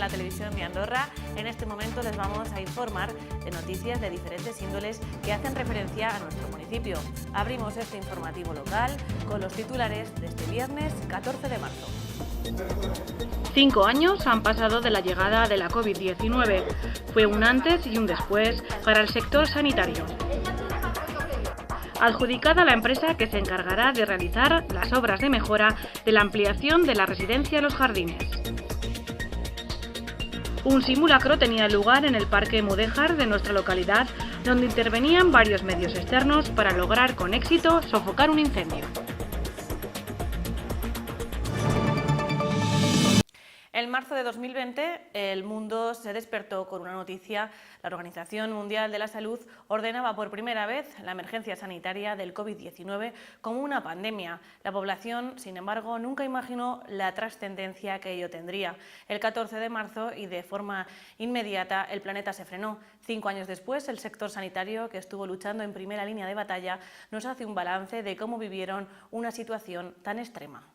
la televisión de Andorra. En este momento les vamos a informar de noticias de diferentes índoles que hacen referencia a nuestro municipio. Abrimos este informativo local con los titulares de este viernes 14 de marzo. 5 años han pasado de la llegada de la COVID-19. Fue un antes y un después para el sector sanitario. Adjudicada a la empresa que se encargará de realizar las obras de mejora de la ampliación de la residencia Los Jardines. Un simulacro tenía lugar en el Parque Mudéjar de nuestra localidad, donde intervenían varios medios externos para lograr con éxito sofocar un incendio. En marzo de 2020, el mundo se despertó con una noticia. La Organización Mundial de la Salud ordenaba por primera vez la emergencia sanitaria del COVID-19 como una pandemia. La población, sin embargo, nunca imaginó la trascendencia que ello tendría. El 14 de marzo y de forma inmediata el planeta se frenó. 5 años después, el sector sanitario, que estuvo luchando en primera línea de batalla, nos hace un balance de cómo vivieron una situación tan extrema.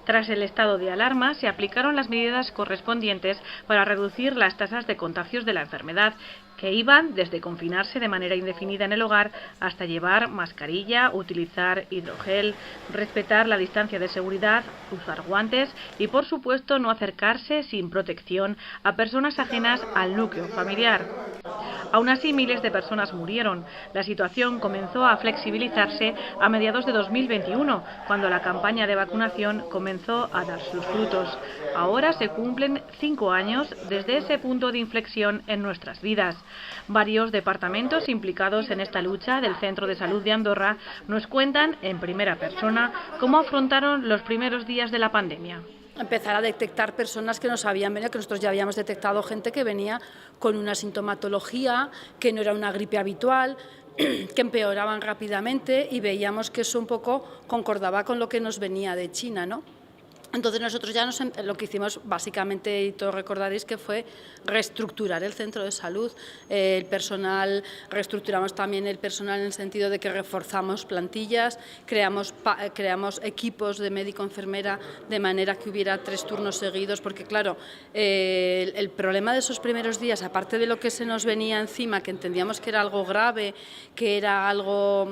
Tras el estado de alarma, se aplicaron las medidas correspondientes para reducir las tasas de contagios de la enfermedad, que iban desde confinarse de manera indefinida en el hogar hasta llevar mascarilla, utilizar hidrogel, respetar la distancia de seguridad, usar guantes y, por supuesto, no acercarse sin protección a personas ajenas al núcleo familiar. Aún así, miles de personas murieron. La situación comenzó a flexibilizarse a mediados de 2021, cuando la campaña de vacunación comenzó a dar sus frutos. Ahora se cumplen 5 años desde ese punto de inflexión en nuestras vidas. Varios departamentos implicados en esta lucha del Centro de Salud de Andorra nos cuentan en primera persona cómo afrontaron los primeros días de la pandemia. Empezar a detectar personas que nos habían venido, que nosotros ya habíamos detectado gente que venía con una sintomatología, que no era una gripe habitual, que empeoraban rápidamente y veíamos que eso un poco concordaba con lo que nos venía de China, ¿no? Entonces nosotros ya lo que hicimos básicamente, y todos recordaréis, que fue reestructurar el centro de salud, el personal, reestructuramos también el personal en el sentido de que reforzamos plantillas, creamos equipos de médico-enfermera de manera que hubiera 3 turnos seguidos, porque claro, el problema de esos primeros días, aparte de lo que se nos venía encima, que entendíamos que era algo grave, que era algo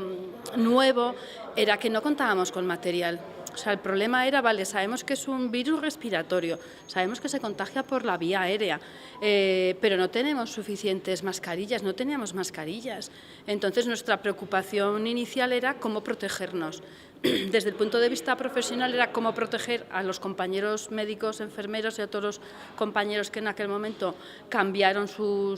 nuevo, era que no contábamos con material. O sea, el problema era, vale, sabemos que es un virus respiratorio, sabemos que se contagia por la vía aérea, pero no tenemos suficientes mascarillas, no teníamos mascarillas. Entonces, nuestra preocupación inicial era cómo protegernos. Desde el punto de vista profesional era cómo proteger a los compañeros médicos, enfermeros y a todos los compañeros que en aquel momento cambiaron su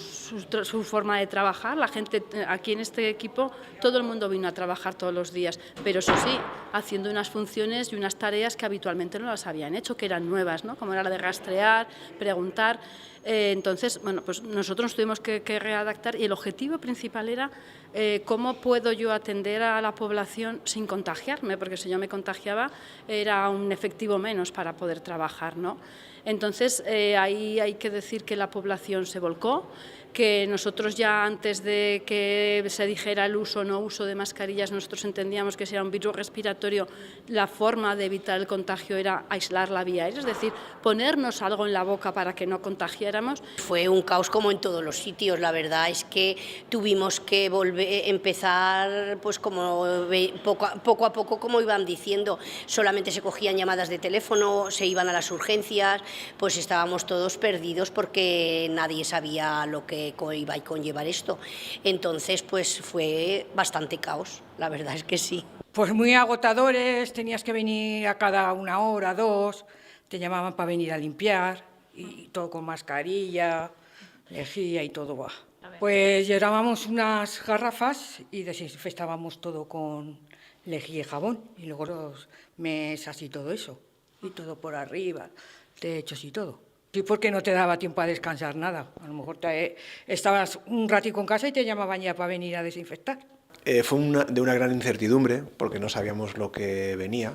forma de trabajar. La gente aquí en este equipo, todo el mundo vino a trabajar todos los días, pero eso sí, haciendo unas funciones y unas tareas que habitualmente no las habían hecho, que eran nuevas, ¿no? Como era la de rastrear, preguntar. Entonces, bueno, pues nosotros nos tuvimos que readaptar y el objetivo principal era cómo puedo yo atender a la población sin contagiarme, porque si yo me contagiaba era un efectivo menos para poder trabajar, ¿no? Entonces, ahí hay que decir que la población se volcó, que nosotros ya antes de que se dijera el uso o no uso de mascarillas, nosotros entendíamos que si era un virus respiratorio, la forma de evitar el contagio era aislar la vía aérea, es decir, ponernos algo en la boca para que no contagiáramos. Fue un caos como en todos los sitios, la verdad es que tuvimos que empezar pues como poco a poco, como iban diciendo, solamente se cogían llamadas de teléfono, se iban a las urgencias, pues estábamos todos perdidos porque nadie sabía lo que iba a conllevar esto. Entonces, pues fue bastante caos, la verdad es que sí. Pues muy agotadores, tenías que venir a cada 1 hora, 2, te llamaban para venir a limpiar, y todo con mascarilla, lejía y todo. Pues llevábamos unas garrafas y desinfectábamos todo con lejía y jabón, y luego los mesas y todo eso, y todo por arriba, techos y todo. Sí, porque no te daba tiempo a descansar nada. A lo mejor estabas un ratico en casa y te llamaban ya para venir a desinfectar. Fue de una gran incertidumbre, porque no sabíamos lo que venía,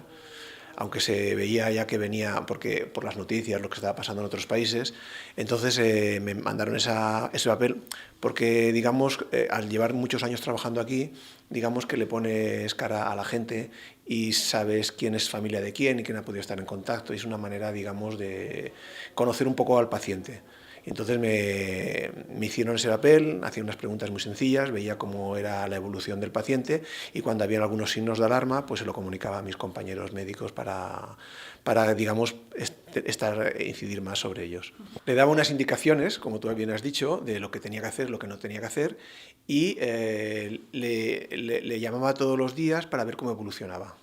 aunque se veía ya que venía por las noticias, lo que estaba pasando en otros países. Entonces me mandaron ese papel, porque digamos, al llevar muchos años trabajando aquí, digamos que le pones cara a la gente y sabes quién es familia de quién y quién ha podido estar en contacto, y es una manera, digamos, de conocer un poco al paciente. Entonces me hicieron ese papel, hacía unas preguntas muy sencillas, veía cómo era la evolución del paciente y cuando había algunos signos de alarma, pues se lo comunicaba a mis compañeros médicos para digamos, incidir más sobre ellos. Le daba unas indicaciones, como tú bien has dicho, de lo que tenía que hacer, lo que no tenía que hacer, y le llamaba todos los días para ver cómo evolucionaba.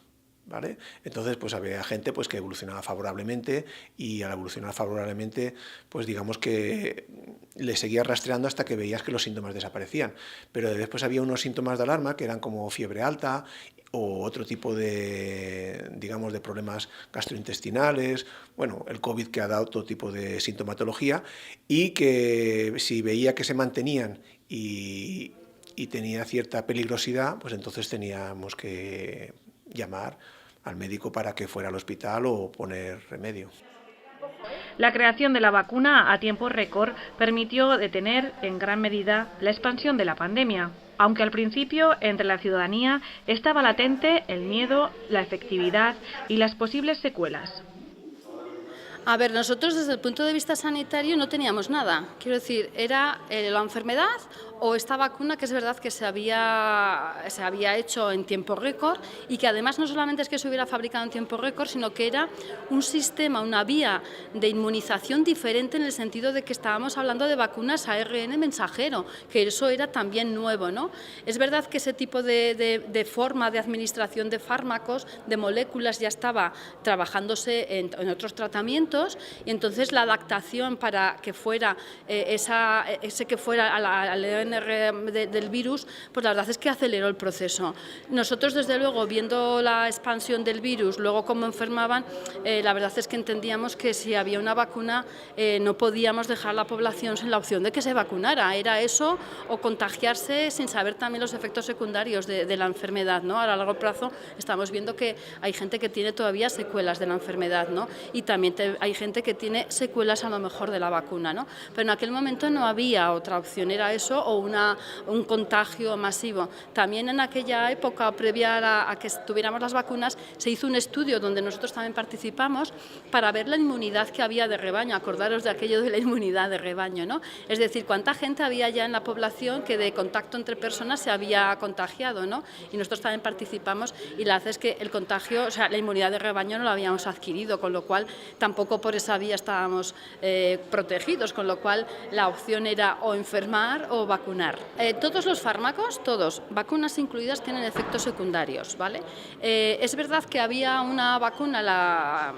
¿Vale? Entonces, pues había gente pues, que evolucionaba favorablemente y al evolucionar favorablemente, pues digamos que le seguías rastreando hasta que veías que los síntomas desaparecían. Pero después había unos síntomas de alarma que eran como fiebre alta o otro tipo de, digamos, de problemas gastrointestinales, bueno, el COVID que ha dado todo tipo de sintomatología y que si veía que se mantenían y tenía cierta peligrosidad, pues entonces teníamos que llamar al médico para que fuera al hospital o poner remedio. La creación de la vacuna a tiempo récord permitió detener en gran medida la expansión de la pandemia, aunque al principio entre la ciudadanía estaba latente el miedo, la efectividad y las posibles secuelas. A ver, nosotros desde el punto de vista sanitario no teníamos nada. Quiero decir, era la enfermedad o esta vacuna que es verdad que se había hecho en tiempo récord y que además no solamente es que se hubiera fabricado en tiempo récord, sino que era un sistema, una vía de inmunización diferente en el sentido de que estábamos hablando de vacunas ARN mensajero, que eso era también nuevo, ¿no? Es verdad que ese tipo de forma de administración de fármacos, de moléculas, ya estaba trabajándose en otros tratamientos y entonces la adaptación para que fuera ese que fuera al del virus, pues la verdad es que aceleró el proceso. Nosotros, desde luego, viendo la expansión del virus, luego cómo enfermaban, la verdad es que entendíamos que si había una vacuna no podíamos dejar a la población sin la opción de que se vacunara. Era eso o contagiarse sin saber también los efectos secundarios de la enfermedad, ¿no? A largo plazo estamos viendo que hay gente que tiene todavía secuelas de la enfermedad, ¿no? Y también hay gente que tiene secuelas a lo mejor de la vacuna, ¿no? Pero en aquel momento no había otra opción, era eso o un contagio masivo. También en aquella época, previa a que tuviéramos las vacunas, se hizo un estudio donde nosotros también participamos para ver la inmunidad que había de rebaño. Acordaros de aquello de la inmunidad de rebaño, ¿no? Es decir, cuánta gente había ya en la población que de contacto entre personas se había contagiado, ¿no? Y nosotros también participamos y la verdad es que el contagio, o sea, la inmunidad de rebaño no la habíamos adquirido, con lo cual tampoco por esa vía estábamos protegidos, con lo cual la opción era o enfermar o vacunar. Todos los fármacos, todos, vacunas incluidas, tienen efectos secundarios, ¿vale? Es verdad que había una vacuna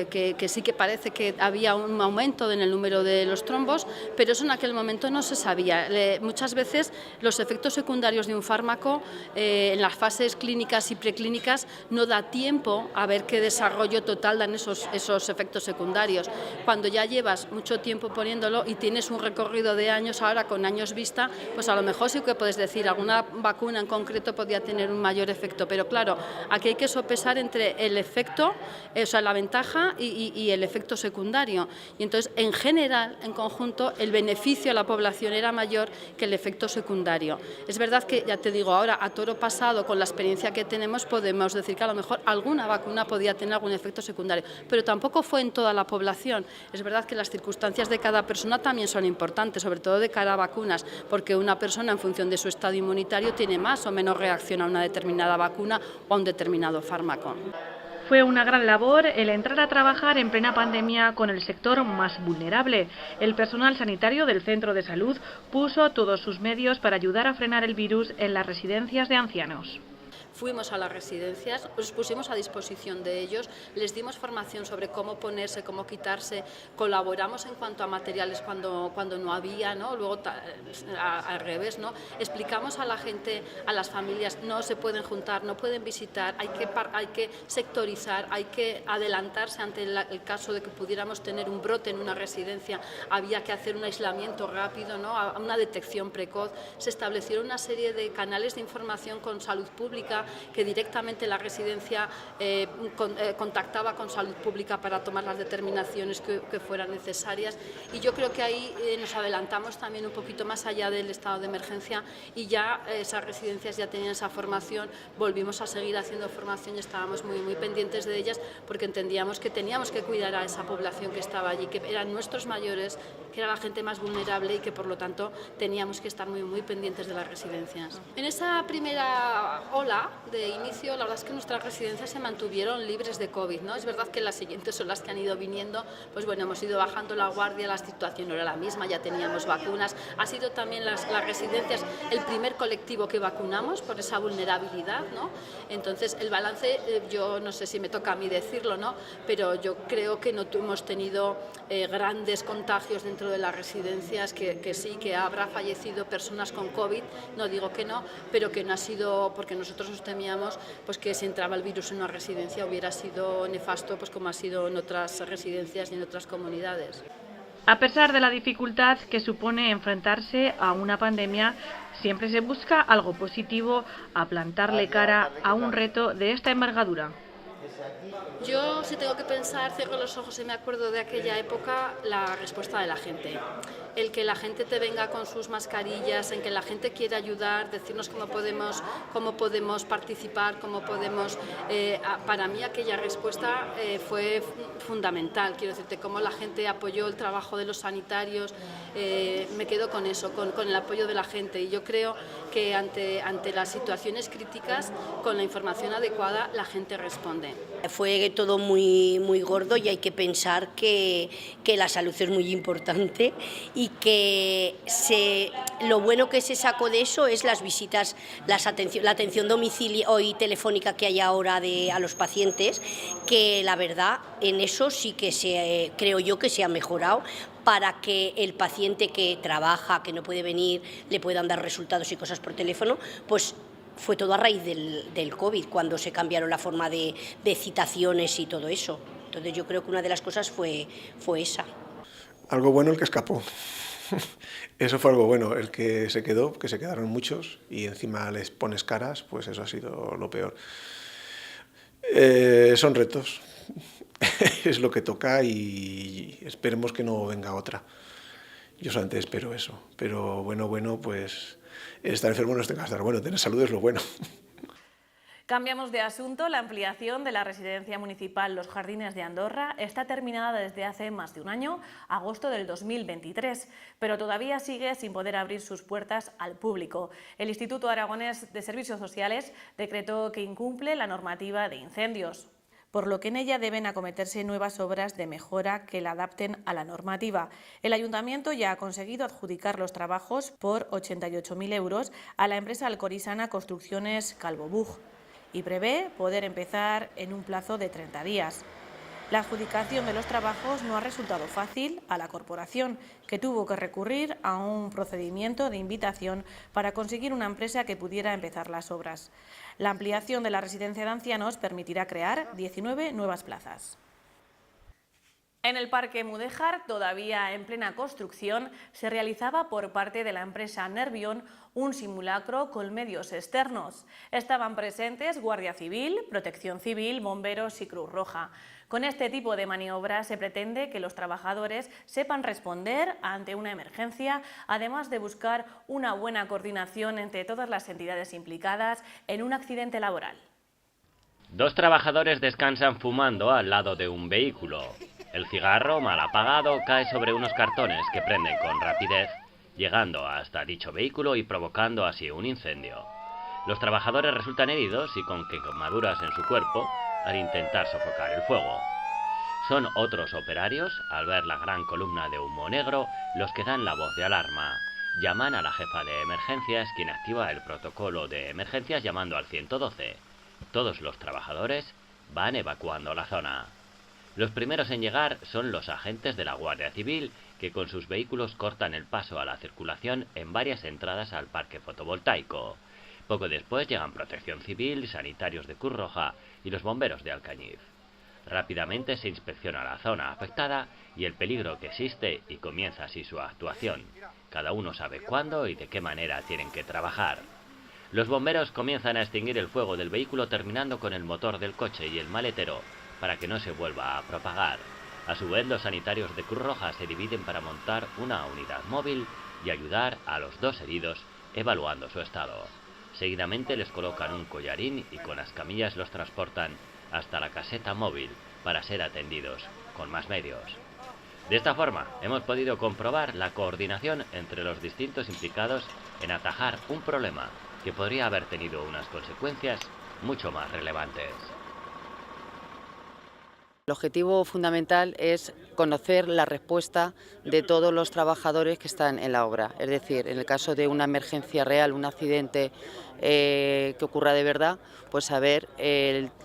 que sí que parece que había un aumento en el número de los trombos, pero eso en aquel momento no se sabía. Muchas veces los efectos secundarios de un fármaco en las fases clínicas y preclínicas no da tiempo a ver qué desarrollo total dan esos efectos secundarios. Cuando ya llevas mucho tiempo poniéndolo y tienes un recorrido de años, ahora con años vista, pues a lo mejor sí que puedes decir alguna vacuna en concreto podría tener un mayor efecto, pero claro, aquí hay que sopesar entre el efecto, o sea, la ventaja y el efecto secundario. Y entonces, en general, en conjunto, el beneficio a la población era mayor que el efecto secundario. Es verdad que, ya te digo, ahora a toro pasado, con la experiencia que tenemos, podemos decir que a lo mejor alguna vacuna podía tener algún efecto secundario, pero tampoco fue en toda la población. Es verdad que las circunstancias de cada persona también son importantes, sobre todo de cara a vacunas, porque una persona en función de su estado inmunitario tiene más o menos reacción a una determinada vacuna o a un determinado fármaco. Fue una gran labor el entrar a trabajar en plena pandemia con el sector más vulnerable. El personal sanitario del centro de salud puso todos sus medios para ayudar a frenar el virus en las residencias de ancianos. Fuimos a las residencias, los pusimos a disposición de ellos, les dimos formación sobre cómo ponerse, cómo quitarse, colaboramos en cuanto a materiales cuando no había, ¿no? Luego al revés, ¿no? Explicamos a la gente, a las familias, no se pueden juntar, no pueden visitar, hay que sectorizar, hay que adelantarse ante el caso de que pudiéramos tener un brote en una residencia, había que hacer un aislamiento rápido, ¿no? Una detección precoz, se establecieron una serie de canales de información con salud pública, era que directamente la residencia contactaba con Salud Pública para tomar las determinaciones que fueran necesarias, y yo creo que ahí nos adelantamos también un poquito más allá del estado de emergencia, y ya esas residencias ya tenían esa formación, volvimos a seguir haciendo formación y estábamos muy pendientes de ellas, porque entendíamos que teníamos que cuidar a esa población que estaba allí, que eran nuestros mayores, que era la gente más vulnerable y que por lo tanto teníamos que estar muy pendientes de las residencias. En esa primera ola de inicio, la verdad es que nuestras residencias se mantuvieron libres de COVID, ¿no? Es verdad que las siguientes olas que han ido viniendo, pues bueno, hemos ido bajando la guardia, la situación no era la misma, ya teníamos vacunas, ha sido también las residencias el primer colectivo que vacunamos por esa vulnerabilidad, ¿no? Entonces el balance, yo no sé si me toca a mí decirlo, ¿no? Pero yo creo que no hemos tenido grandes contagios dentro de las residencias, que sí, que habrá fallecido personas con COVID, no digo que no, pero que no ha sido, porque nosotros nos temíamos pues que si entraba el virus en una residencia hubiera sido nefasto, pues como ha sido en otras residencias y en otras comunidades. A pesar de la dificultad que supone enfrentarse a una pandemia, siempre se busca algo positivo a plantarle cara a un reto de esta envergadura. Yo, si tengo que pensar, cierro los ojos y me acuerdo de aquella época, la respuesta de la gente. El que la gente te venga con sus mascarillas, en que la gente quiera ayudar, decirnos cómo podemos participar, cómo podemos... para mí aquella respuesta fue fundamental. Quiero decirte, cómo la gente apoyó el trabajo de los sanitarios. Me quedo con eso, con el apoyo de la gente. Y yo creo que ante las situaciones críticas, con la información adecuada, la gente responde. Fue todo muy gordo, y hay que pensar que la salud es muy importante, y que lo bueno que se sacó de eso es las visitas, la atención domicilio y telefónica que hay ahora a los pacientes, que la verdad en eso sí que creo yo que se ha mejorado, para que el paciente que trabaja, que no puede venir, le puedan dar resultados y cosas por teléfono, pues fue todo a raíz del COVID, cuando se cambiaron la forma de citaciones y todo eso. Entonces yo creo que una de las cosas fue esa. Algo bueno el que escapó. Eso fue algo bueno. El que se quedó, que se quedaron muchos, y encima les pones caras, pues eso ha sido lo peor. Son retos. Es lo que toca, y esperemos que no venga otra. Yo solamente espero eso. Pero bueno, pues estar enfermo no es tenga que estar bueno, tener salud es lo bueno. Cambiamos de asunto. La ampliación de la residencia municipal Los Jardines de Andorra está terminada desde hace más de un año, agosto del 2023, pero todavía sigue sin poder abrir sus puertas al público. El Instituto Aragonés de Servicios Sociales decretó que incumple la normativa de incendios, por lo que en ella deben acometerse nuevas obras de mejora que la adapten a la normativa. El Ayuntamiento ya ha conseguido adjudicar los trabajos por 88.000 euros a la empresa alcorisana Construcciones Calvo Bug y prevé poder empezar en un plazo de 30 días. La adjudicación de los trabajos no ha resultado fácil a la corporación, que tuvo que recurrir a un procedimiento de invitación para conseguir una empresa que pudiera empezar las obras. La ampliación de la residencia de ancianos permitirá crear 19 nuevas plazas. En el Parque Mudéjar, todavía en plena construcción, se realizaba por parte de la empresa Nervión un simulacro con medios externos. Estaban presentes Guardia Civil, Protección Civil, Bomberos y Cruz Roja. Con este tipo de maniobras se pretende que los trabajadores sepan responder ante una emergencia, además de buscar una buena coordinación entre todas las entidades implicadas en un accidente laboral. Dos trabajadores descansan fumando al lado de un vehículo. El cigarro, mal apagado, cae sobre unos cartones que prenden con rapidez, llegando hasta dicho vehículo y provocando así un incendio. Los trabajadores resultan heridos y con quemaduras en su cuerpo al intentar sofocar el fuego. Son otros operarios, al ver la gran columna de humo negro, los que dan la voz de alarma. Llaman a la jefa de emergencias, quien activa el protocolo de emergencias llamando al 112. Todos los trabajadores van evacuando la zona. Los primeros en llegar son los agentes de la Guardia Civil, que con sus vehículos cortan el paso a la circulación en varias entradas al parque fotovoltaico. Poco después llegan Protección Civil, sanitarios de Cruz Roja y los bomberos de Alcañiz. Rápidamente se inspecciona la zona afectada y el peligro que existe, y comienza así su actuación. Cada uno sabe cuándo y de qué manera tienen que trabajar. Los bomberos comienzan a extinguir el fuego del vehículo terminando con el motor del coche y el maletero para que no se vuelva a propagar. A su vez, los sanitarios de Cruz Roja se dividen para montar una unidad móvil y ayudar a los 2 heridos evaluando su estado. Seguidamente les colocan un collarín y con las camillas los transportan hasta la caseta móvil para ser atendidos con más medios. De esta forma, hemos podido comprobar la coordinación entre los distintos implicados en atajar un problema que podría haber tenido unas consecuencias mucho más relevantes. El objetivo fundamental es conocer la respuesta de todos los trabajadores que están en la obra. Es decir, en el caso de una emergencia real, un accidente que ocurra de verdad, pues saber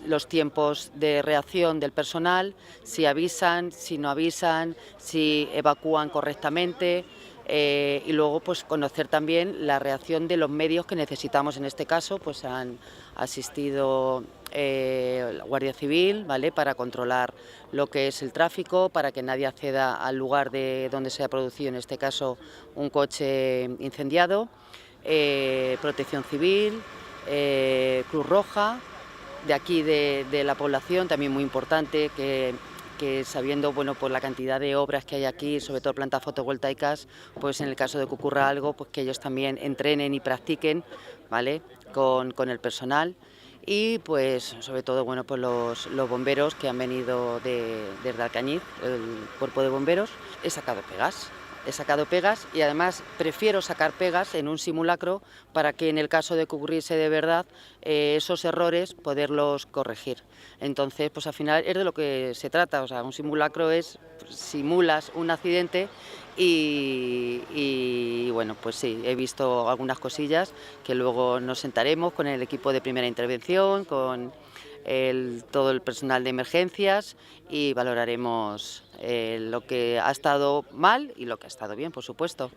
los tiempos de reacción del personal, si avisan, si no avisan, si evacúan correctamente. Y luego pues conocer también la reacción de los medios que necesitamos. En este caso pues han asistido la Guardia Civil, ¿vale?, para controlar lo que es el tráfico, para que nadie acceda al lugar de donde se ha producido, en este caso, un coche incendiado, Protección Civil, Cruz Roja, de aquí de la población, también muy importante, que sabiendo, bueno, pues la cantidad de obras que hay aquí, sobre todo plantas fotovoltaicas, pues en el caso de que ocurra algo, pues que ellos también entrenen y practiquen, ¿vale?, con el personal. Y pues sobre todo, bueno, pues los bomberos que han venido desde Alcañiz, el cuerpo de bomberos. He sacado pegas y además prefiero sacar pegas en un simulacro para que en el caso de que ocurriese de verdad esos errores poderlos corregir. Entonces, pues al final es de lo que se trata, o sea, un simulacro es, simulas un accidente y bueno, pues sí, he visto algunas cosillas que luego nos sentaremos con el equipo de primera intervención, con todo el personal de emergencias y valoraremos lo que ha estado mal y lo que ha estado bien, por supuesto.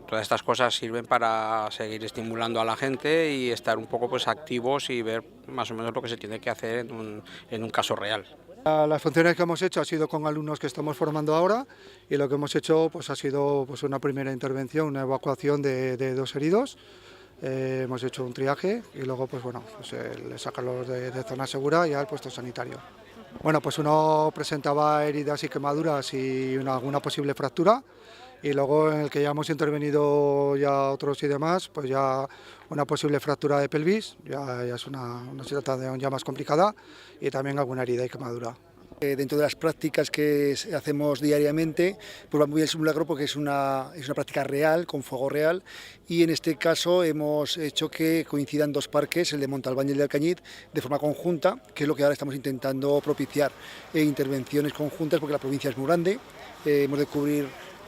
Todas estas cosas sirven para seguir estimulando a la gente y estar un poco pues activos y ver más o menos lo que se tiene que hacer en un caso real. Las funciones que hemos hecho ha sido con alumnos que estamos formando ahora y lo que hemos hecho pues ha sido pues una primera intervención, una evacuación de 2 heridos. Hemos hecho un triaje y luego pues bueno, pues, sacarlos de zona segura y al puesto sanitario. Bueno, pues uno presentaba heridas y quemaduras y alguna posible fractura, y luego en el que ya hemos intervenido ya otros y demás, pues ya una posible fractura de pelvis, ya es una situación ya más complicada, y también alguna herida y quemadura. Dentro de las prácticas que hacemos diariamente, pues va muy bien el simulacro porque es una práctica real, con fuego real, y en este caso hemos hecho que coincidan 2 parques, el de Montalbán y el de Alcañiz, de forma conjunta, que es lo que ahora estamos intentando propiciar, intervenciones conjuntas porque la provincia es muy grande,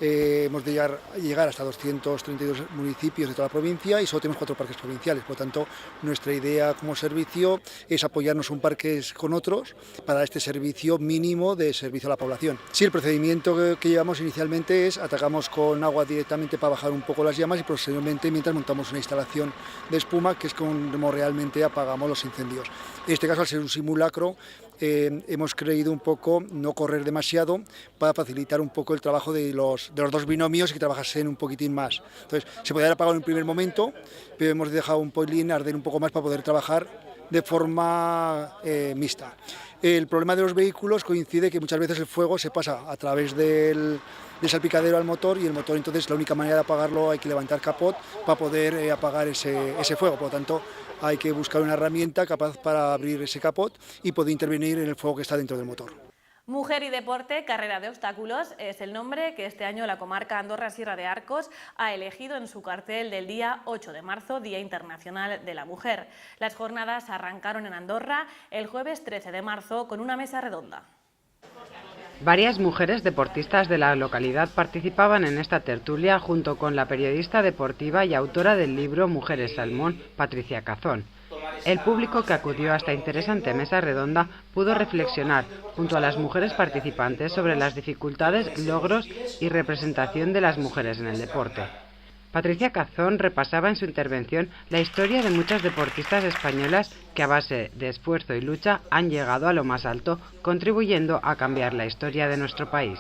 hemos de llegar hasta 232 municipios de toda la provincia y solo tenemos 4 parques provinciales. Por lo tanto, nuestra idea como servicio es apoyarnos un parque con otros para este servicio mínimo de servicio a la población. Sí, el procedimiento que llevamos inicialmente es atacamos con agua directamente para bajar un poco las llamas y posteriormente mientras montamos una instalación de espuma que es como realmente apagamos los incendios. En este caso, al ser un simulacro, hemos creído un poco no correr demasiado para facilitar un poco el trabajo de los 2 binomios y que trabajasen un poquitín más. Entonces, se podía haber apagado en un primer momento, pero hemos dejado un poquilín arder un poco más para poder trabajar de forma mixta. El problema de los vehículos coincide que muchas veces el fuego se pasa a través del salpicadero al motor y el motor, entonces la única manera de apagarlo hay que levantar capot para poder apagar ese fuego. Por lo tanto, hay que buscar una herramienta capaz para abrir ese capot y poder intervenir en el fuego que está dentro del motor. Mujer y Deporte, Carrera de Obstáculos es el nombre que este año la comarca Andorra-Sierra de Arcos ha elegido en su cartel del día 8 de marzo, Día Internacional de la Mujer. Las jornadas arrancaron en Andorra el jueves 13 de marzo con una mesa redonda. Varias mujeres deportistas de la localidad participaban en esta tertulia junto con la periodista deportiva y autora del libro Mujeres Salmón, Patricia Cazón. El público que acudió a esta interesante mesa redonda pudo reflexionar junto a las mujeres participantes sobre las dificultades, logros y representación de las mujeres en el deporte. Patricia Cazón repasaba en su intervención la historia de muchas deportistas españolas que a base de esfuerzo y lucha han llegado a lo más alto, contribuyendo a cambiar la historia de nuestro país.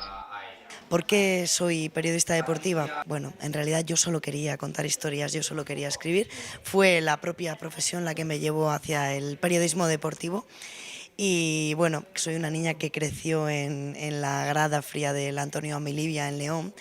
¿Por qué soy periodista deportiva? Bueno, en realidad yo solo quería contar historias, yo solo quería escribir. Fue la propia profesión la que me llevó hacia el periodismo deportivo. Y bueno, soy una niña que creció en la grada fría del Antonio Amilibia en León,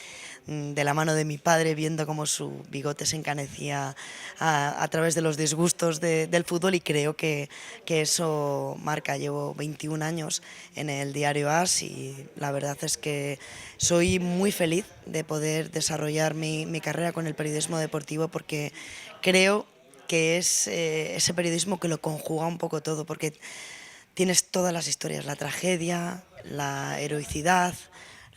de la mano de mi padre, viendo cómo su bigote se encanecía a través de los disgustos del fútbol, y creo que eso marca. Llevo 21 años en el diario AS y la verdad es que soy muy feliz de poder desarrollar mi carrera con el periodismo deportivo, porque creo que es ese periodismo que lo conjuga un poco todo, porque tienes todas las historias, la tragedia, la heroicidad,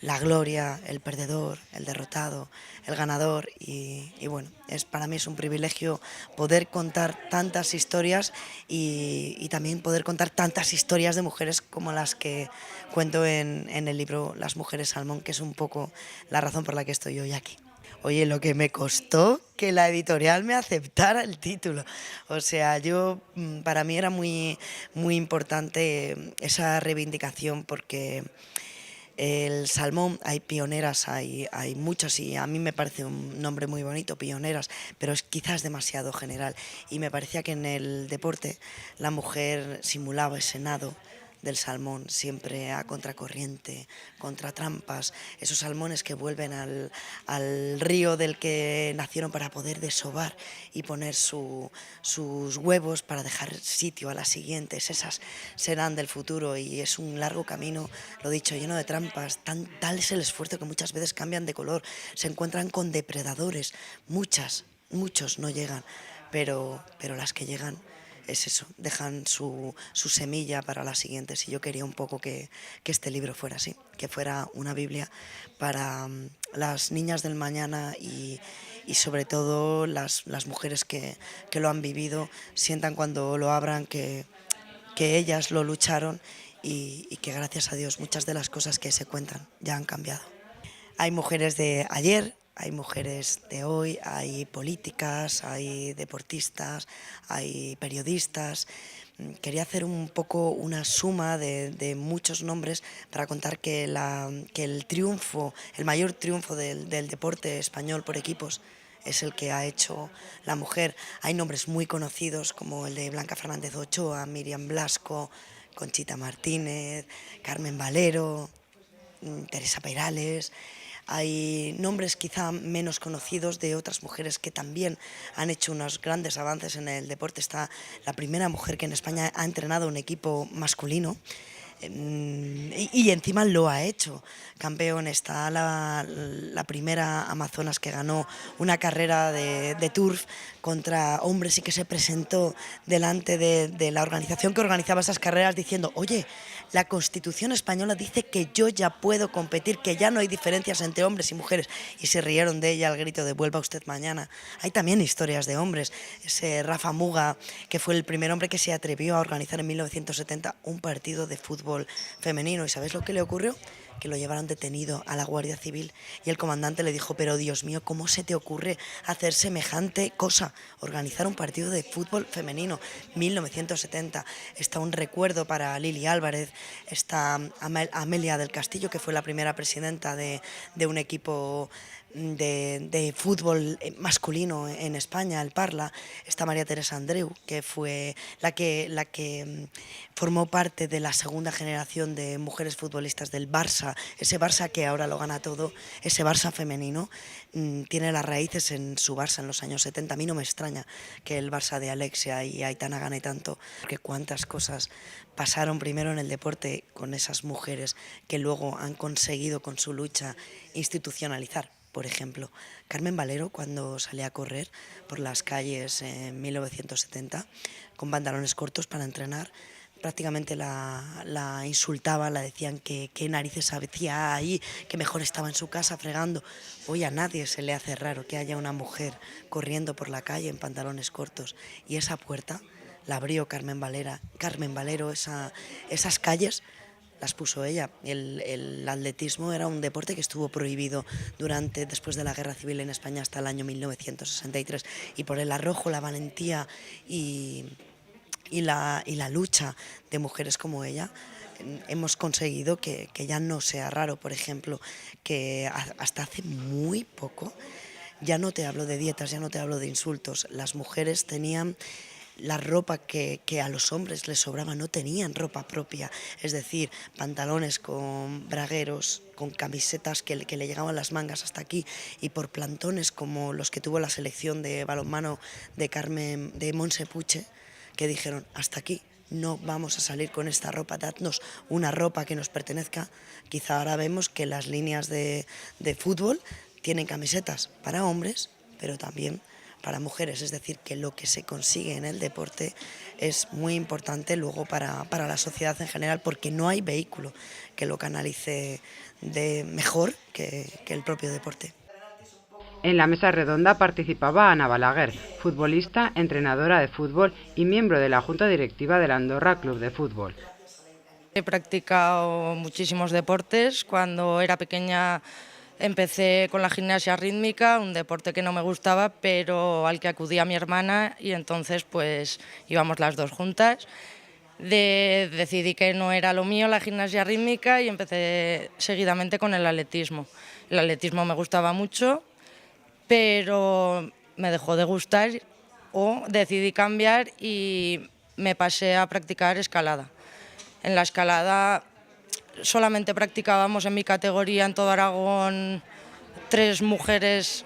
la gloria, el perdedor, el derrotado, el ganador, y bueno, para mí es un privilegio poder contar tantas historias y también poder contar tantas historias de mujeres como las que cuento en el libro Las mujeres salmón, que es un poco la razón por la que estoy hoy aquí. Oye, lo que me costó que la editorial me aceptara el título. O sea, para mí era muy importante esa reivindicación, porque el salmón, hay pioneras, hay muchas, y a mí me parece un nombre muy bonito, pioneras, pero es quizás demasiado general. Y me parecía que en el deporte la mujer simulaba ese nado del salmón, siempre a contracorriente, contra trampas, esos salmones que vuelven al río del que nacieron para poder desovar y poner sus huevos para dejar sitio a las siguientes. Esas serán del futuro, y es un largo camino, lo dicho, lleno de trampas. Tal es el esfuerzo que muchas veces cambian de color, se encuentran con depredadores, muchos no llegan, pero las que llegan, es eso, dejan su semilla para las siguientes. Y yo quería un poco que este libro fuera así, que fuera una Biblia para las niñas del mañana, y sobre todo las mujeres que lo han vivido, sientan cuando lo abran que ellas lo lucharon, y que gracias a Dios muchas de las cosas que se cuentan ya han cambiado. Hay mujeres de ayer, hay mujeres de hoy, hay políticas, hay deportistas, hay periodistas. Quería hacer un poco una suma de muchos nombres para contar que el triunfo, el mayor triunfo del deporte español por equipos, es el que ha hecho la mujer. Hay nombres muy conocidos como el de Blanca Fernández Ochoa, Miriam Blasco, Conchita Martínez, Carmen Valero, Teresa Perales. Hay nombres quizá menos conocidos de otras mujeres que también han hecho unos grandes avances en el deporte. Está la primera mujer que en España ha entrenado un equipo masculino, y encima lo ha hecho campeón. Está la primera amazonas que ganó una carrera de turf contra hombres, y que se presentó delante de la organización que organizaba esas carreras diciendo: oye, la Constitución española dice que yo ya puedo competir, que ya no hay diferencias entre hombres y mujeres. Y se rieron de ella al grito de "vuelva usted mañana". Hay también historias de hombres. Ese Rafa Muga, que fue el primer hombre que se atrevió a organizar en 1970 un partido de fútbol femenino. ¿Y sabes lo que le ocurrió? Que lo llevaron detenido a la Guardia Civil, y el comandante le dijo: pero Dios mío, ¿cómo se te ocurre hacer semejante cosa? Organizar un partido de fútbol femenino, 1970. Está un recuerdo para Lili Álvarez, está Amelia del Castillo, que fue la primera presidenta de un equipo de fútbol masculino en España, el Parla. Está María Teresa Andreu, que fue la que formó parte de la segunda generación de mujeres futbolistas del Barça, ese Barça que ahora lo gana todo, ese Barça femenino. Tiene las raíces en su Barça en los años 70. A mí no me extraña que el Barça de Alexia y Aitana gane tanto, porque cuántas cosas pasaron primero en el deporte con esas mujeres que luego han conseguido con su lucha institucionalizar. Por ejemplo, Carmen Valero, cuando salía a correr por las calles en 1970 con pantalones cortos para entrenar, prácticamente la insultaban, la decían que qué narices hacía ahí, que mejor estaba en su casa fregando. Hoy a nadie se le hace raro que haya una mujer corriendo por la calle en pantalones cortos, y esa puerta la abrió Carmen Valero. Esas calles las puso ella. El atletismo era un deporte que estuvo prohibido después de la Guerra Civil en España hasta el año 1963, y por el arrojo, la valentía y y la lucha de mujeres como ella, hemos conseguido que ya no sea raro. Por ejemplo, que hasta hace muy poco, ya no te hablo de dietas, ya no te hablo de insultos, las mujeres tenían la ropa que a los hombres les sobraba, no tenían ropa propia, es decir, pantalones con bragueros, con camisetas que le llegaban las mangas hasta aquí, y por plantones como los que tuvo la selección de balonmano de Montse Puche, que dijeron hasta aquí, no vamos a salir con esta ropa, dadnos una ropa que nos pertenezca. Quizá ahora vemos que las líneas de fútbol tienen camisetas para hombres, pero también para mujeres, es decir, que lo que se consigue en el deporte es muy importante luego para la sociedad en general, porque no hay vehículo que lo canalice mejor que el propio deporte. En la mesa redonda participaba Ana Balaguer, futbolista, entrenadora de fútbol y miembro de la Junta Directiva del Andorra Club de Fútbol. He practicado muchísimos deportes. Cuando era pequeña empecé con la gimnasia rítmica, un deporte que no me gustaba, pero al que acudía mi hermana, y entonces pues íbamos las dos juntas. Decidí que no era lo mío la gimnasia rítmica y empecé seguidamente con el atletismo. El atletismo me gustaba mucho, pero me dejó de gustar o decidí cambiar y me pasé a practicar escalada. En la escalada solamente practicábamos en mi categoría, en todo Aragón, 3 mujeres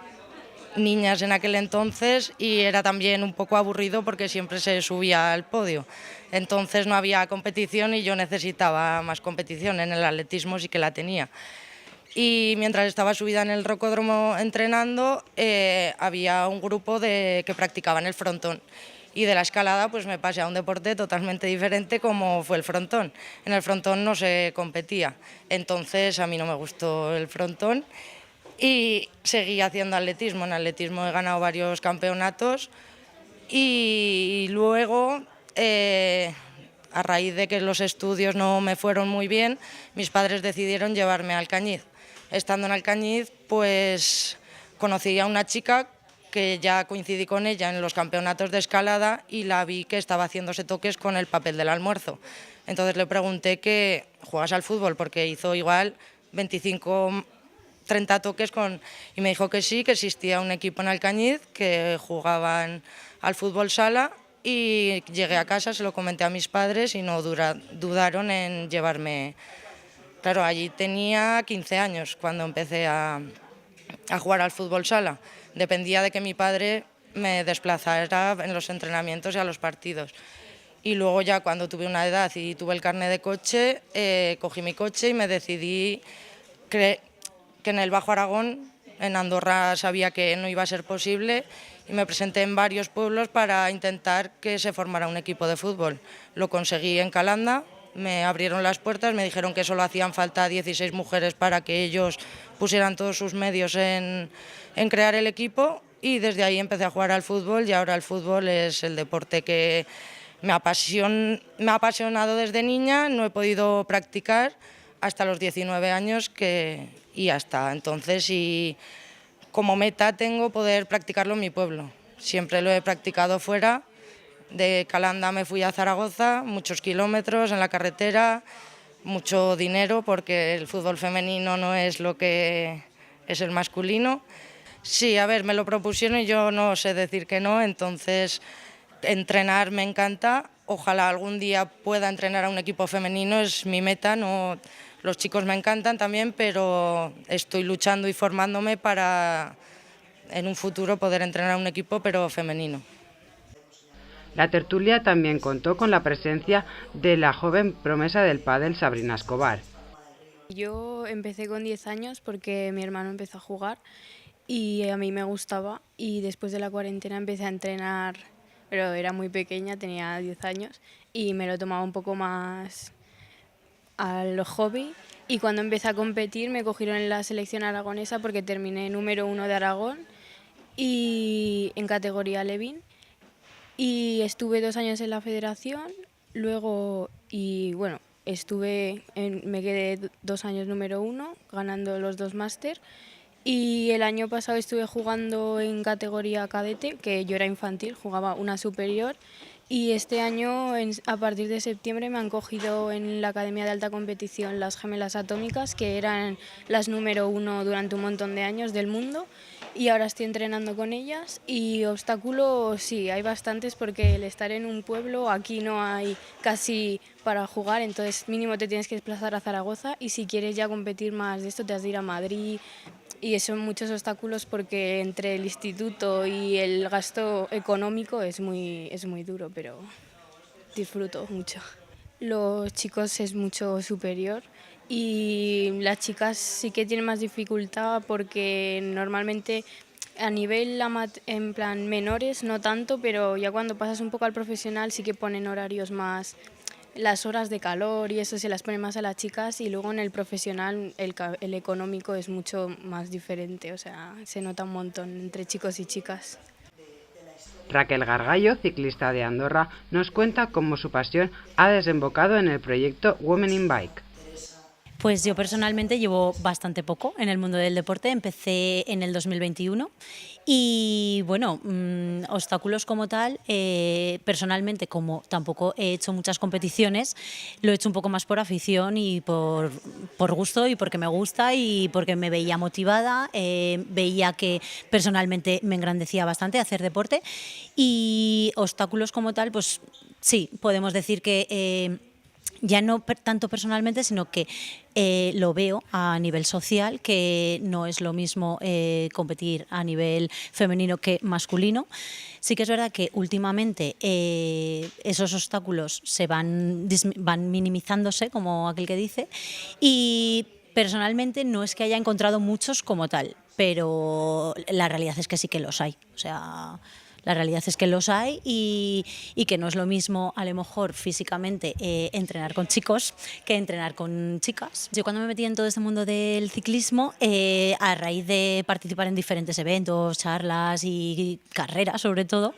niñas en aquel entonces, y era también un poco aburrido porque siempre se subía al podio. Entonces no había competición y yo necesitaba más competición. En el atletismo sí que la tenía. Y mientras estaba subida en el rocódromo entrenando, había un grupo que practicaban el frontón. Y de la escalada pues me pasé a un deporte totalmente diferente como fue el frontón. En el frontón no se competía, entonces a mí no me gustó el frontón y seguí haciendo atletismo. En atletismo he ganado varios campeonatos y luego, a raíz de que los estudios no me fueron muy bien, mis padres decidieron llevarme a Alcañiz. Estando en Alcañiz pues conocí a una chica que ya coincidí con ella en los campeonatos de escalada y la vi que estaba haciéndose toques con el papel del almuerzo. Entonces le pregunté que juegas al fútbol, porque hizo igual 25, 30 toques y me dijo que sí, que existía un equipo en Alcañiz que jugaban al fútbol sala, y llegué a casa, se lo comenté a mis padres y no dudaron en llevarme. Claro, allí tenía 15 años cuando empecé a jugar al fútbol sala. Dependía de que mi padre me desplazara en los entrenamientos y a los partidos. Y luego ya cuando tuve una edad y tuve el carnet de coche, cogí mi coche y me decidí que en el Bajo Aragón, en Andorra, sabía que no iba a ser posible, y me presenté en varios pueblos para intentar que se formara un equipo de fútbol. Lo conseguí en Calanda, me abrieron las puertas, me dijeron que solo hacían falta 16 mujeres para que ellos pusieran todos sus medios en crear el equipo, y desde ahí empecé a jugar al fútbol, y ahora el fútbol es el deporte que me ha apasionado desde niña. No he podido practicar hasta los 19 años y hasta entonces, y como meta tengo poder practicarlo en mi pueblo. Siempre lo he practicado fuera. De Calanda me fui a Zaragoza, muchos kilómetros en la carretera, mucho dinero, porque el fútbol femenino no es lo que es el masculino. Sí, a ver, me lo propusieron y yo no sé decir que no, entonces entrenar me encanta. Ojalá algún día pueda entrenar a un equipo femenino, es mi meta. No, los chicos me encantan también, pero estoy luchando y formándome para en un futuro poder entrenar a un equipo, pero femenino. La tertulia también contó con la presencia de la joven promesa del pádel, Sabrina Escobar. Yo empecé con 10 años porque mi hermano empezó a jugar y a mí me gustaba, y después de la cuarentena empecé a entrenar, pero era muy pequeña, tenía 10 años y me lo tomaba un poco más al hobby, y cuando empecé a competir me cogieron en la selección aragonesa porque terminé número 1 de Aragón y en categoría Levin. Y estuve 2 años en la federación, luego, y bueno, me quedé 2 años número 1, ganando los 2 máster, y el año pasado estuve jugando en categoría cadete, que yo era infantil, jugaba una superior, Y este año, a partir de septiembre, me han cogido en la Academia de Alta Competición las Gemelas Atómicas, que eran las número 1 durante un montón de años del mundo, y ahora estoy entrenando con ellas. Y obstáculos sí, hay bastantes, porque el estar en un pueblo, aquí no hay casi para jugar, entonces mínimo te tienes que desplazar a Zaragoza, y si quieres ya competir más de esto te has de ir a Madrid. Y son muchos obstáculos porque entre el instituto y el gasto económico es muy duro, pero disfruto mucho. Los chicos es mucho superior y las chicas sí que tienen más dificultad porque normalmente a nivel en plan menores no tanto, pero ya cuando pasas un poco al profesional sí que ponen horarios más, las horas de calor y eso se las ponen más a las chicas, y luego en el profesional el económico es mucho más diferente, o sea, se nota un montón entre chicos y chicas. Raquel Gargallo, ciclista de Andorra, nos cuenta cómo su pasión ha desembocado en el proyecto Women in Bike. Pues yo personalmente llevo bastante poco en el mundo del deporte, empecé en el 2021 y bueno, obstáculos como tal, personalmente como tampoco he hecho muchas competiciones, lo he hecho un poco más por afición y por gusto y porque me gusta y porque me veía motivada, veía que personalmente me engrandecía bastante hacer deporte, y obstáculos como tal, pues sí, podemos decir que ya no tanto personalmente, sino que lo veo a nivel social, que no es lo mismo competir a nivel femenino que masculino. Sí que es verdad que últimamente esos obstáculos se van minimizándose, como aquel que dice, y personalmente no es que haya encontrado muchos como tal, pero la realidad es que sí que los hay. O sea, la realidad es que los hay y que no es lo mismo a lo mejor físicamente entrenar con chicos que entrenar con chicas. Yo cuando me metí en todo este mundo del ciclismo, a raíz de participar en diferentes eventos, charlas y carreras sobre todo,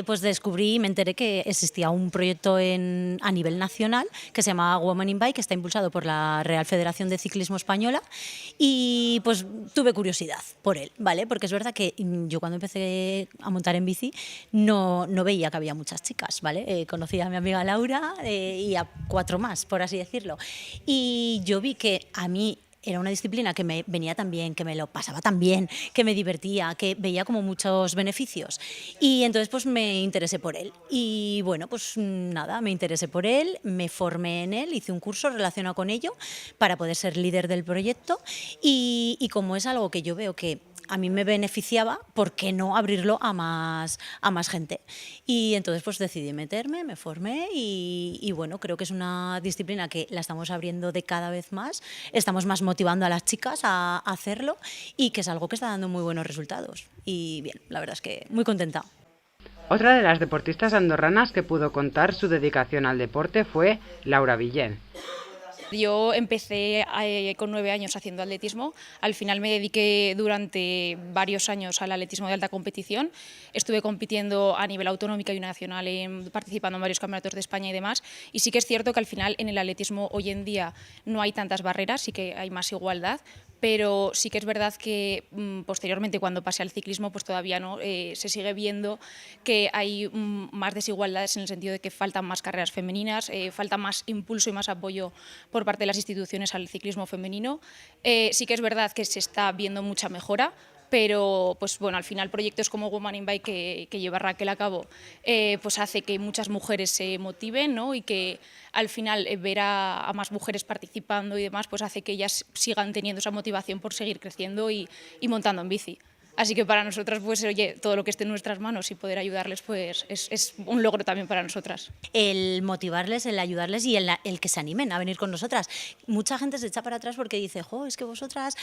pues descubrí y me enteré que existía un proyecto a nivel nacional que se llama Women in Bike, que está impulsado por la Real Federación de Ciclismo Española, y pues tuve curiosidad por él, ¿vale? Porque es verdad que yo cuando empecé a montar en bici no veía que había muchas chicas, ¿vale? Conocí a mi amiga Laura y a 4 más, por así decirlo. Y yo vi que a mí era una disciplina que me venía tan bien, que me lo pasaba tan bien, que me divertía, que veía como muchos beneficios. Y entonces pues me interesé por él. Y bueno, pues nada, me interesé por él, me formé en él, hice un curso relacionado con ello para poder ser líder del proyecto. Y como es algo que yo veo que a mí me beneficiaba, ¿por qué no abrirlo a más gente? Y entonces pues decidí meterme, me formé y bueno, creo que es una disciplina que la estamos abriendo de cada vez más, estamos más motivando a las chicas a hacerlo y que es algo que está dando muy buenos resultados. Y bien, la verdad es que muy contenta. Otra de las deportistas andorranas que pudo contar su dedicación al deporte fue Laura Villén. Yo empecé con 9 años haciendo atletismo, al final me dediqué durante varios años al atletismo de alta competición, estuve compitiendo a nivel autonómico y nacional, participando en varios campeonatos de España y demás, y sí que es cierto que al final en el atletismo hoy en día no hay tantas barreras, sí que hay más igualdad, pero sí que es verdad que posteriormente cuando pasé al ciclismo pues todavía no, se sigue viendo que hay más desigualdades en el sentido de que faltan más carreras femeninas, falta más impulso y más apoyo por parte de las instituciones al ciclismo femenino. Sí que es verdad que se está viendo mucha mejora, pero pues bueno, al final proyectos como Women in Bike que lleva Raquel a cabo pues hace que muchas mujeres se motiven, ¿no? Y que al final ver a más mujeres participando y demás pues hace que ellas sigan teniendo esa motivación por seguir creciendo y montando en bici. Así que para nosotras, pues oye, todo lo que esté en nuestras manos y poder ayudarles, pues es un logro también para nosotras. El motivarles, el ayudarles y el que se animen a venir con nosotras. Mucha gente se echa para atrás porque dice, jo, es que vosotras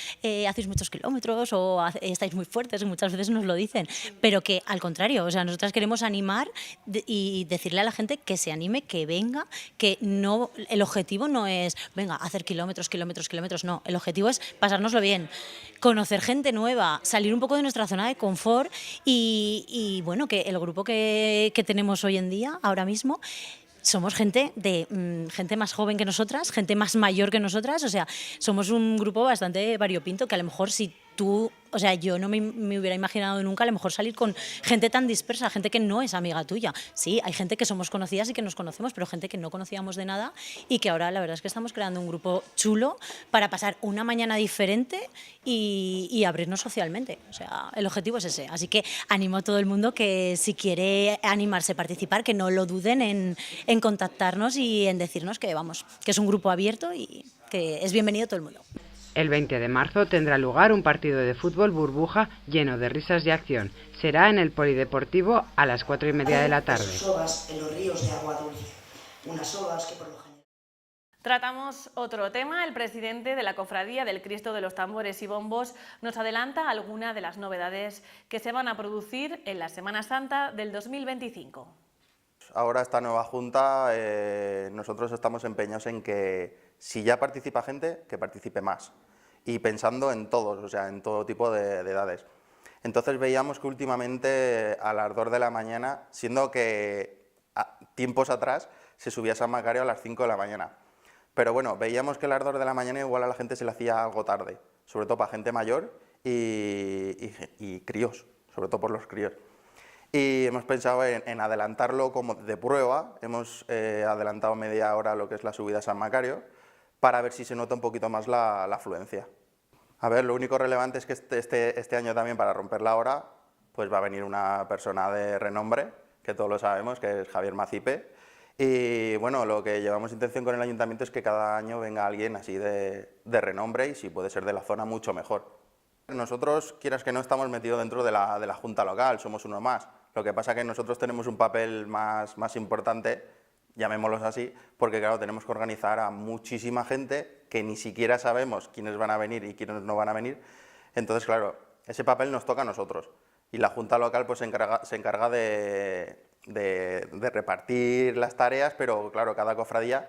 hacéis muchos kilómetros o estáis muy fuertes, y muchas veces nos lo dicen, pero que al contrario, o sea, nosotras queremos animar y decirle a la gente que se anime, que venga, que no, el objetivo no es, venga, hacer kilómetros, no, el objetivo es pasárnoslo bien, conocer gente nueva, salir un poco de nuestra zona de confort y bueno, que el grupo que tenemos hoy en día, ahora mismo, somos gente más joven que nosotras, gente más mayor que nosotras, o sea, somos un grupo bastante variopinto que a lo mejor si tú, o sea, yo no me hubiera imaginado nunca a lo mejor salir con gente tan dispersa, gente que no es amiga tuya. Sí, hay gente que somos conocidas y que nos conocemos, pero gente que no conocíamos de nada y que ahora la verdad es que estamos creando un grupo chulo para pasar una mañana diferente y abrirnos socialmente. O sea, el objetivo es ese. Así que animo a todo el mundo que si quiere animarse a participar, que no lo duden en contactarnos y en decirnos que, vamos, que es un grupo abierto y que es bienvenido todo el mundo. El 20 de marzo tendrá lugar un partido de fútbol burbuja lleno de risas y acción. Será en el Polideportivo a las 4:30 de la tarde. Sovas en los ríos de agua dulce, unas sovas que por lo general... Tratamos otro tema. El presidente de la Cofradía del Cristo de los Tambores y Bombos nos adelanta algunas de las novedades que se van a producir en la Semana Santa del 2025. Ahora esta nueva Junta, nosotros estamos empeñados en que si ya participa gente, que participe más. Y pensando en todos, o sea, en todo tipo de edades. Entonces veíamos que últimamente al ardor de la mañana, siendo que tiempos atrás se subía a San Macario a las 5 de la mañana. Pero bueno, veíamos que el ardor de la mañana igual a la gente se le hacía algo tarde, sobre todo para gente mayor y críos, sobre todo por los críos. Y hemos pensado en adelantarlo como de prueba, hemos adelantado media hora lo que es la subida a San Macario, para ver si se nota un poquito más la afluencia. A ver, lo único relevante es que este año también, para romper la hora, pues va a venir una persona de renombre, que todos lo sabemos, que es Javier Macipe. Y bueno, lo que llevamos intención con el ayuntamiento es que cada año venga alguien así de renombre y si puede ser de la zona mucho mejor. Nosotros, quieras que no, estamos metidos dentro de la Junta Local, somos uno más. Lo que pasa es que nosotros tenemos un papel más importante, llamémoslos así, porque claro, tenemos que organizar a muchísima gente que ni siquiera sabemos quiénes van a venir y quiénes no van a venir. Entonces, claro, ese papel nos toca a nosotros. Y la Junta Local pues, se encarga de repartir las tareas, pero claro, cada cofradía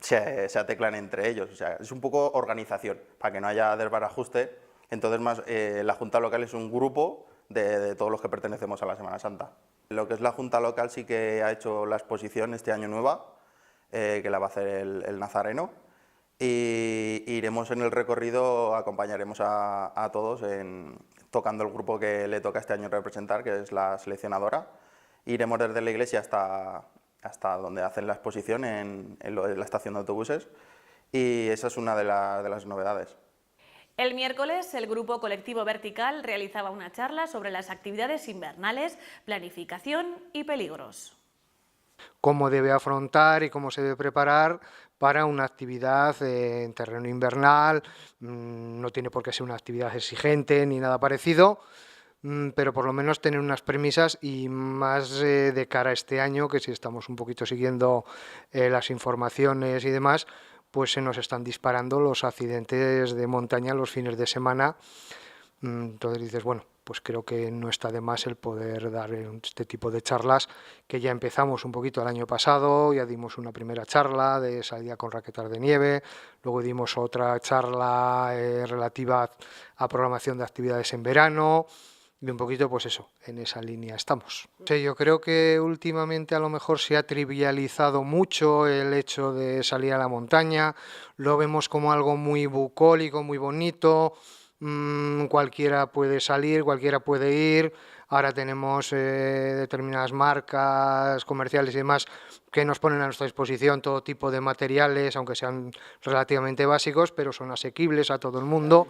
se ateclan entre ellos. O sea, es un poco organización, para que no haya desbarajuste. Entonces, la Junta Local es un grupo de todos los que pertenecemos a la Semana Santa. Lo que es la Junta Local sí que ha hecho la exposición este año nueva, que la va a hacer el Nazareno, y iremos en el recorrido, acompañaremos a todos tocando el grupo que le toca este año representar, que es la seleccionadora. Iremos desde la iglesia hasta donde hacen la exposición en la estación de autobuses, y esa es una de las novedades. El miércoles, el Grupo Colectivo Vertical realizaba una charla sobre las actividades invernales, planificación y peligros. Cómo debe afrontar y cómo se debe preparar para una actividad en terreno invernal. No tiene por qué ser una actividad exigente ni nada parecido, pero por lo menos tener unas premisas y más de cara a este año, que si estamos un poquito siguiendo las informaciones y demás, pues se nos están disparando los accidentes de montaña los fines de semana. Entonces dices, bueno, pues creo que no está de más el poder dar este tipo de charlas, que ya empezamos un poquito el año pasado, ya dimos una primera charla de salida con raquetas de nieve, luego dimos otra charla relativa a programación de actividades en verano, y un poquito, pues eso, en esa línea estamos. Sí, yo creo que últimamente a lo mejor se ha trivializado mucho el hecho de salir a la montaña, lo vemos como algo muy bucólico, muy bonito, cualquiera puede salir, cualquiera puede ir. Ahora tenemos determinadas marcas comerciales y demás que nos ponen a nuestra disposición todo tipo de materiales, aunque sean relativamente básicos, pero son asequibles a todo el mundo.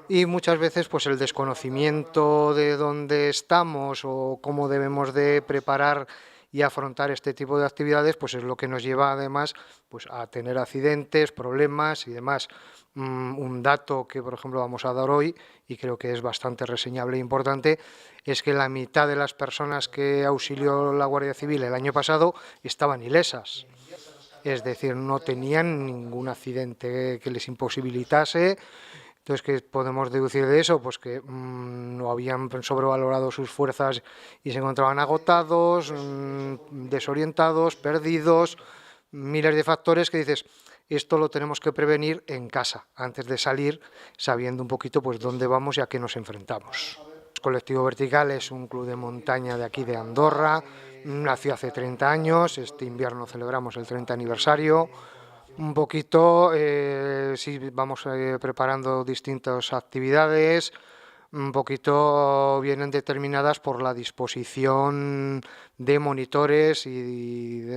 Y muchas veces pues el desconocimiento de dónde estamos o cómo debemos de preparar y afrontar este tipo de actividades pues es lo que nos lleva además pues a tener accidentes, problemas y demás. Un dato que por ejemplo vamos a dar hoy y creo que es bastante reseñable e importante es que la mitad de las personas que auxilió la Guardia Civil el año pasado estaban ilesas. Es decir, no tenían ningún accidente que les imposibilitase. Entonces, ¿qué podemos deducir de eso? Pues que no habían sobrevalorado sus fuerzas y se encontraban agotados, desorientados, perdidos, miles de factores que dices, esto lo tenemos que prevenir en casa, antes de salir, sabiendo un poquito pues dónde vamos y a qué nos enfrentamos. El Colectivo Vertical es un club de montaña de aquí de Andorra, nació hace 30 años, este invierno celebramos el 30 aniversario, Un poquito, sí, vamos preparando distintas actividades, un poquito vienen determinadas por la disposición de monitores y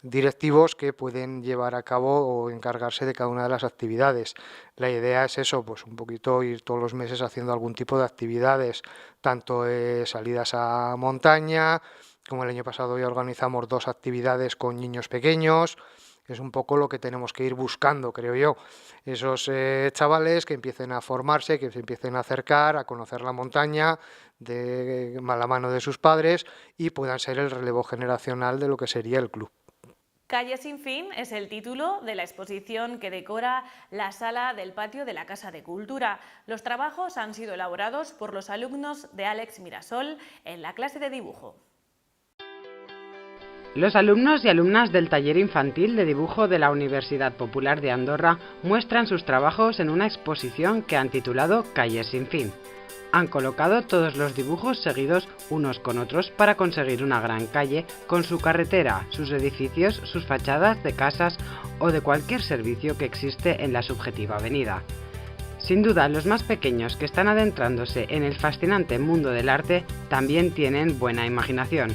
directivos que pueden llevar a cabo o encargarse de cada una de las actividades. La idea es eso, pues un poquito ir todos los meses haciendo algún tipo de actividades, tanto salidas a montaña, como el año pasado ya organizamos 2 actividades con niños pequeños. Es un poco lo que tenemos que ir buscando, creo yo, esos chavales que empiecen a formarse, que se empiecen a acercar, a conocer la montaña de la mano de sus padres y puedan ser el relevo generacional de lo que sería el club. Calle sin fin es el título de la exposición que decora la sala del patio de la Casa de Cultura. Los trabajos han sido elaborados por los alumnos de Àlex Mirasol en la clase de dibujo. Los alumnos y alumnas del taller infantil de dibujo de la Universidad Popular de Andorra muestran sus trabajos en una exposición que han titulado Calles sin fin. Han colocado todos los dibujos seguidos unos con otros para conseguir una gran calle con su carretera, sus edificios, sus fachadas de casas o de cualquier servicio que existe en la subjetiva avenida. Sin duda, los más pequeños que están adentrándose en el fascinante mundo del arte también tienen buena imaginación.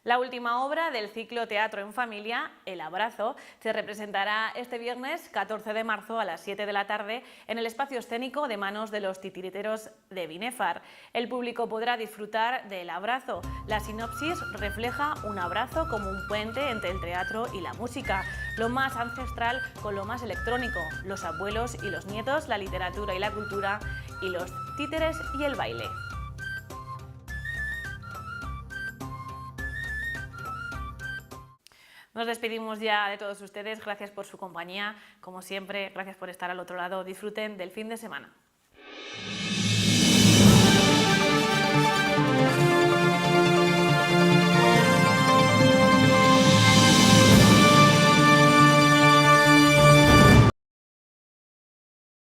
La última obra del ciclo Teatro en Familia, El Abrazo, se representará este viernes 14 de marzo a las 7 de la tarde en el espacio escénico de manos de los titiriteros de Binefar. El público podrá disfrutar del abrazo. La sinopsis refleja un abrazo como un puente entre el teatro y la música, lo más ancestral con lo más electrónico, los abuelos y los nietos, la literatura y la cultura, y los títeres y el baile. Nos despedimos ya de todos ustedes, gracias por su compañía, como siempre, gracias por estar al otro lado, disfruten del fin de semana.